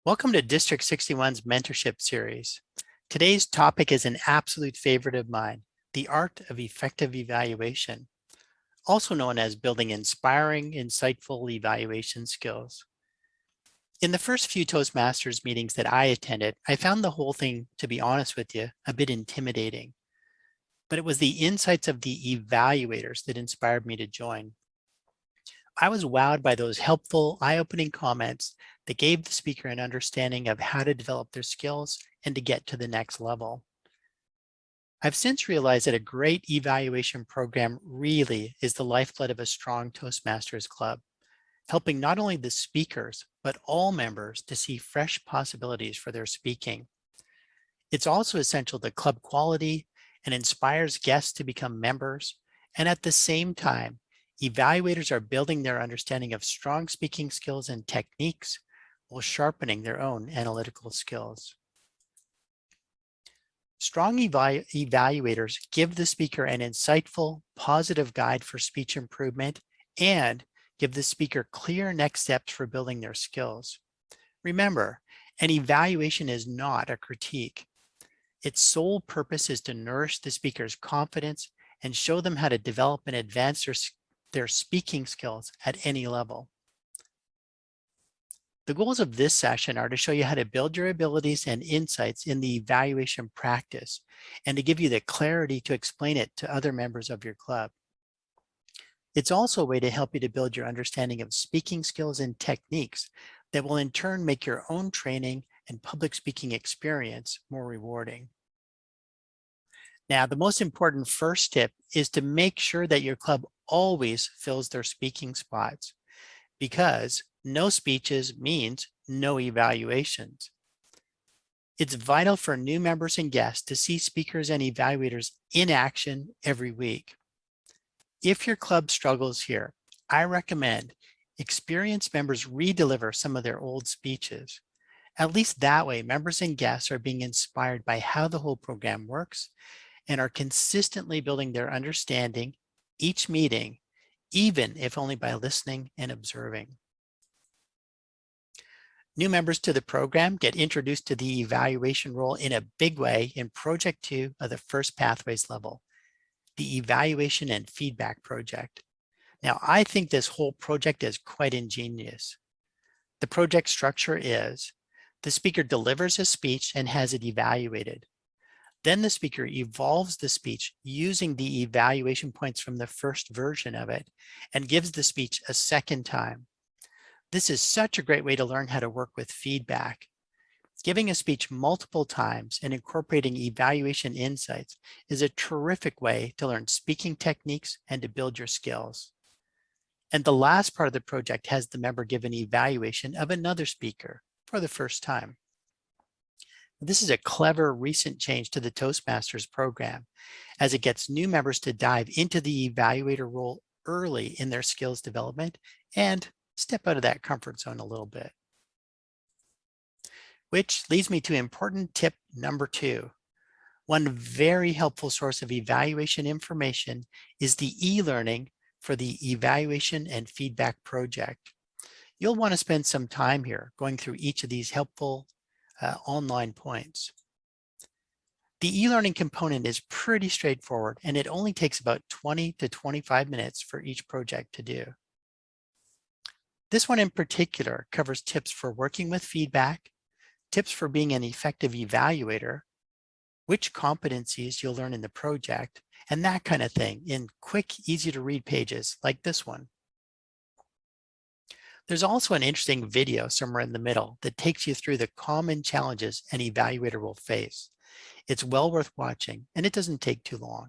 Welcome to District 61's mentorship series. Today's topic is an absolute favorite of mine, the art of effective evaluation, also known as building inspiring, insightful evaluation skills. In the first few Toastmasters meetings that I attended, I found the whole thing, to be honest with you, a bit intimidating. But it was the insights of the evaluators that inspired me to join. I was wowed by those helpful, eye-opening comments that gave the speaker an understanding of how to develop their skills and to get to the next level. I've since realized that a great evaluation program really is the lifeblood of a strong Toastmasters club, helping not only the speakers, but all members to see fresh possibilities for their speaking. It's also essential to club quality and inspires guests to become members, and at the same time, evaluators are building their understanding of strong speaking skills and techniques while sharpening their own analytical skills. Strong evaluators give the speaker an insightful, positive guide for speech improvement and give the speaker clear next steps for building their skills. Remember, an evaluation is not a critique. Its sole purpose is to nourish the speaker's confidence and show them how to develop and advance their speaking skills at any level. The goals of this session are to show you how to build your abilities and insights in the evaluation practice and to give you the clarity to explain it to other members of your club. It's also a way to help you to build your understanding of speaking skills and techniques that will in turn make your own training and public speaking experience more rewarding. Now, the most important first tip is to make sure that your club always fills their speaking spots, because no speeches means no evaluations. It's vital for new members and guests to see speakers and evaluators in action every week. If your club struggles here, I recommend experienced members re-deliver some of their old speeches. At least that way, members and guests are being inspired by how the whole program works and are consistently building their understanding each meeting, even if only by listening and observing. New members to the program get introduced to the evaluation role in a big way in Project 2 of the First Pathways level, the Evaluation and Feedback Project. Now, I think this whole project is quite ingenious. The project structure is the speaker delivers a speech and has it evaluated. Then the speaker evolves the speech using the evaluation points from the first version of it and gives the speech a second time. This is such a great way to learn how to work with feedback. Giving a speech multiple times and incorporating evaluation insights is a terrific way to learn speaking techniques and to build your skills. And the last part of the project has the member give an evaluation of another speaker for the first time. This is a clever recent change to the Toastmasters program, as it gets new members to dive into the evaluator role early in their skills development and step out of that comfort zone a little bit. Which leads me to important tip number 2. One very helpful source of evaluation information is the e-learning for the Evaluation and Feedback Project. You'll want to spend some time here going through each of these helpful online points. The e-learning component is pretty straightforward, and it only takes about 20 to 25 minutes for each project to do. This one in particular covers tips for working with feedback, tips for being an effective evaluator, which competencies you'll learn in the project, and that kind of thing in quick, easy to read pages like this one. There's also an interesting video somewhere in the middle that takes you through the common challenges an evaluator will face. It's well worth watching, and it doesn't take too long.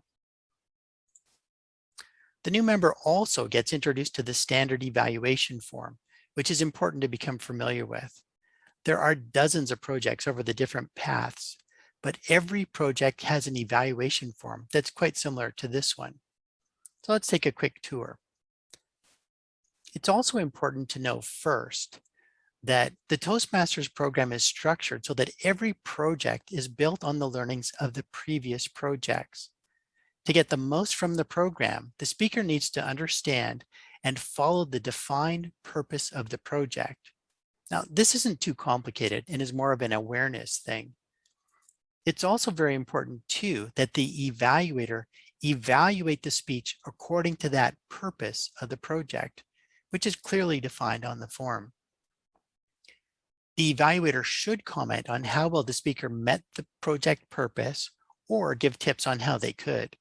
The new member also gets introduced to the standard evaluation form, which is important to become familiar with. There are dozens of projects over the different paths, but every project has an evaluation form that's quite similar to this one. So let's take a quick tour. It's also important to know first that the Toastmasters program is structured so that every project is built on the learnings of the previous projects. To get the most from the program, the speaker needs to understand and follow the defined purpose of the project. Now, this isn't too complicated and is more of an awareness thing. It's also very important too that the evaluator evaluate the speech according to that purpose of the project, which is clearly defined on the form. The evaluator should comment on how well the speaker met the project purpose or give tips on how they could.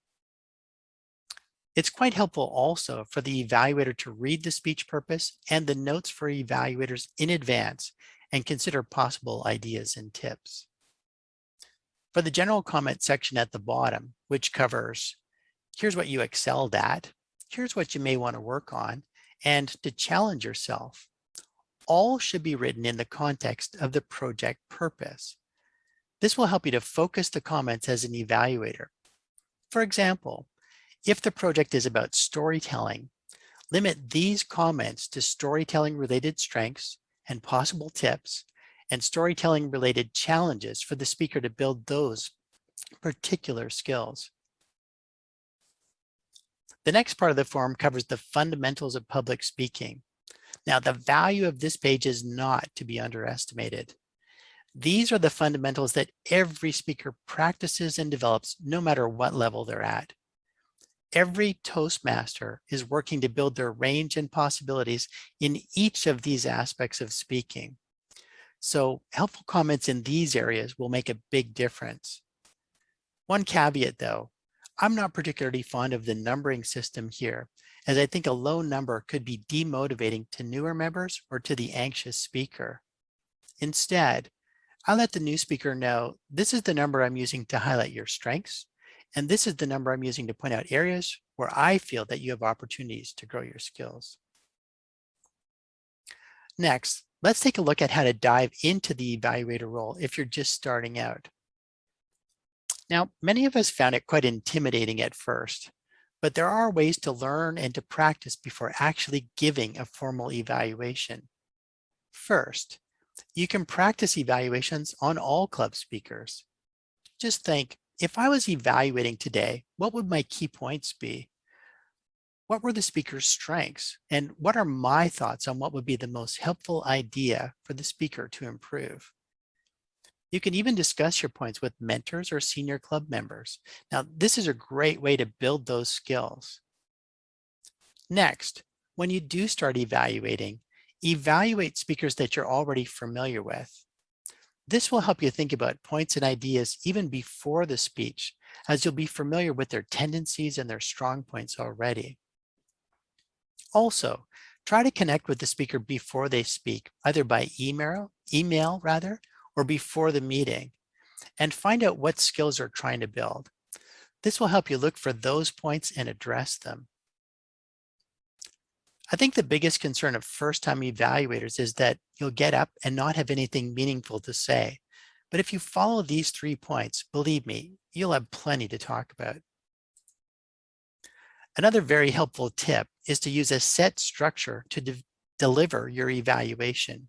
It's quite helpful also for the evaluator to read the speech purpose and the notes for evaluators in advance and consider possible ideas and tips. For the general comment section at the bottom, which covers, here's what you excelled at, here's what you may want to work on, and to challenge yourself, all should be written in the context of the project purpose. This will help you to focus the comments as an evaluator. For example, if the project is about storytelling, limit these comments to storytelling related strengths and possible tips and storytelling related challenges for the speaker to build those particular skills. The next part of the form covers the fundamentals of public speaking. Now, the value of this page is not to be underestimated. These are the fundamentals that every speaker practices and develops no matter what level they're at. Every Toastmaster is working to build their range and possibilities in each of these aspects of speaking. So helpful comments in these areas will make a big difference. One caveat though, I'm not particularly fond of the numbering system here, as I think a low number could be demotivating to newer members or to the anxious speaker. Instead, I let the new speaker know this is the number I'm using to highlight your strengths, and this is the number I'm using to point out areas where I feel that you have opportunities to grow your skills. Next, let's take a look at how to dive into the evaluator role if you're just starting out. Now, many of us found it quite intimidating at first, but there are ways to learn and to practice before actually giving a formal evaluation. First, you can practice evaluations on all club speakers. Just think, if I was evaluating today, what would my key points be? What were the speaker's strengths? And what are my thoughts on what would be the most helpful idea for the speaker to improve? You can even discuss your points with mentors or senior club members. Now, this is a great way to build those skills. Next, when you do start evaluating, evaluate speakers that you're already familiar with. This will help you think about points and ideas even before the speech, as you'll be familiar with their tendencies and their strong points already. Also, try to connect with the speaker before they speak, either by email or before the meeting, and find out what skills they're trying to build. This will help you look for those points and address them. I think the biggest concern of first-time evaluators is that you'll get up and not have anything meaningful to say. But if you follow these 3 points, believe me, you'll have plenty to talk about. Another very helpful tip is to use a set structure to deliver your evaluation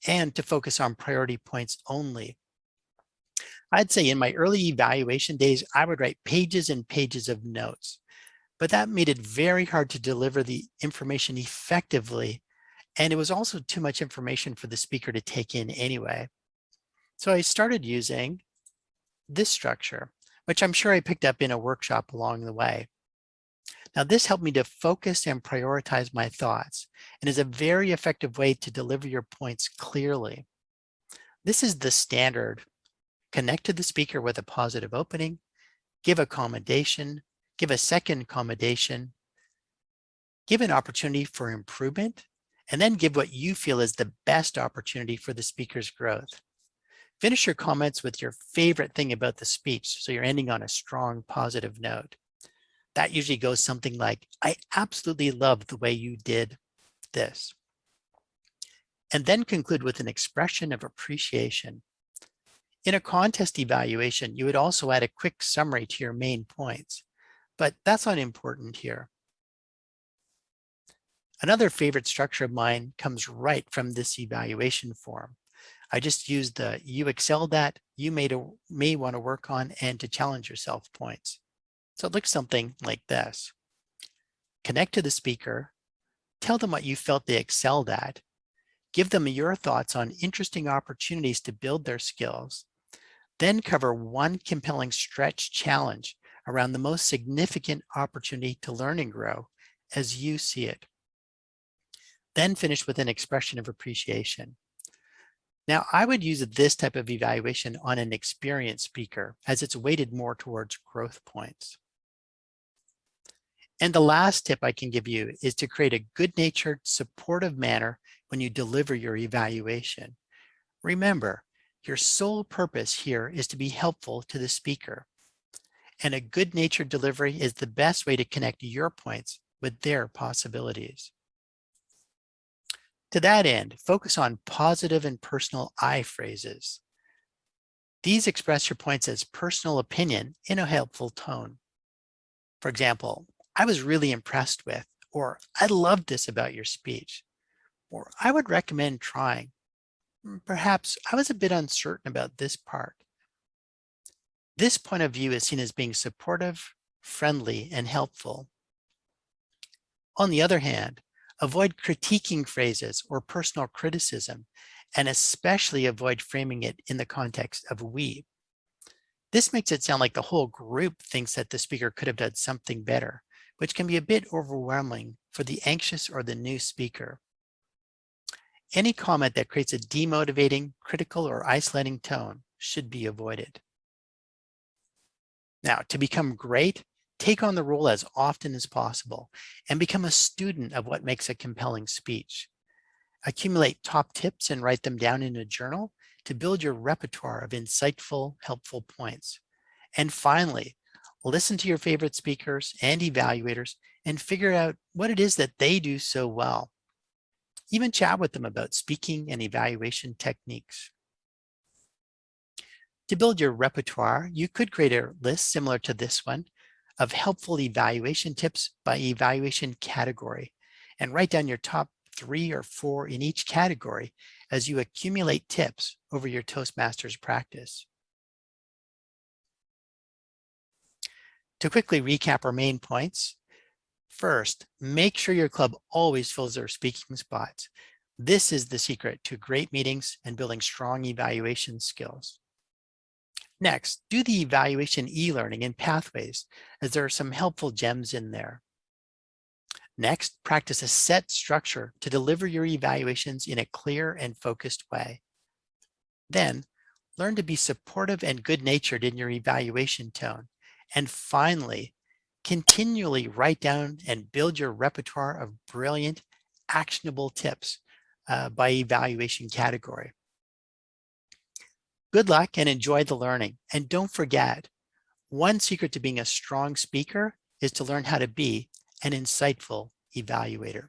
and to focus on priority points only. I'd say in my early evaluation days, I would write pages and pages of notes, but that made it very hard to deliver the information effectively. And it was also too much information for the speaker to take in anyway. So I started using this structure, which I'm sure I picked up in a workshop along the way. Now, this helped me to focus and prioritize my thoughts and is a very effective way to deliver your points clearly. This is the standard. Connect to the speaker with a positive opening, give a commendation, give a second commendation, give an opportunity for improvement, and then give what you feel is the best opportunity for the speaker's growth. Finish your comments with your favorite thing about the speech, so you're ending on a strong positive note. That usually goes something like, I absolutely love the way you did this. And then conclude with an expression of appreciation. In a contest evaluation, you would also add a quick summary to your main points, but that's not important here. Another favorite structure of mine comes right from this evaluation form. I just used the you excelled at, you may want to work on, and to challenge yourself points. So it looks something like this. Connect to the speaker, tell them what you felt they excelled at, Give them your thoughts on interesting opportunities to build their skills. Then cover one compelling stretch challenge around the most significant opportunity to learn and grow as you see it. Then finish with an expression of appreciation. Now, I would use this type of evaluation on an experienced speaker as it's weighted more towards growth points. And the last tip I can give you is to create a good-natured, supportive manner when you deliver your evaluation. Remember, your sole purpose here is to be helpful to the speaker. And a good-natured delivery is the best way to connect your points with their possibilities. To that end, focus on positive and personal I phrases. These express your points as personal opinion in a helpful tone. For example, I was really impressed with, or I loved this about your speech, or I would recommend trying. Perhaps I was a bit uncertain about this part. This point of view is seen as being supportive, friendly, and helpful. On the other hand, avoid critiquing phrases or personal criticism, and especially avoid framing it in the context of we. This makes it sound like the whole group thinks that the speaker could have done something better, which can be a bit overwhelming for the anxious or the new speaker. Any comment that creates a demotivating, critical, or isolating tone should be avoided. Now, to become great, take on the role as often as possible and become a student of what makes a compelling speech. Accumulate top tips and write them down in a journal to build your repertoire of insightful, helpful points. And finally, listen to your favorite speakers and evaluators and figure out what it is that they do so well. Even chat with them about speaking and evaluation techniques. To build your repertoire, you could create a list similar to this one of helpful evaluation tips by evaluation category and write down your top 3 or 4 in each category as you accumulate tips over your Toastmasters practice. To quickly recap our main points, first, make sure your club always fills their speaking spots. This is the secret to great meetings and building strong evaluation skills. Next, do the evaluation e-learning in pathways, as there are some helpful gems in there. Next, practice a set structure to deliver your evaluations in a clear and focused way. Then, learn to be supportive and good-natured in your evaluation tone. And finally, continually write down and build your repertoire of brilliant, actionable tips by evaluation category. Good luck and enjoy the learning. And don't forget, one secret to being a strong speaker is to learn how to be an insightful evaluator.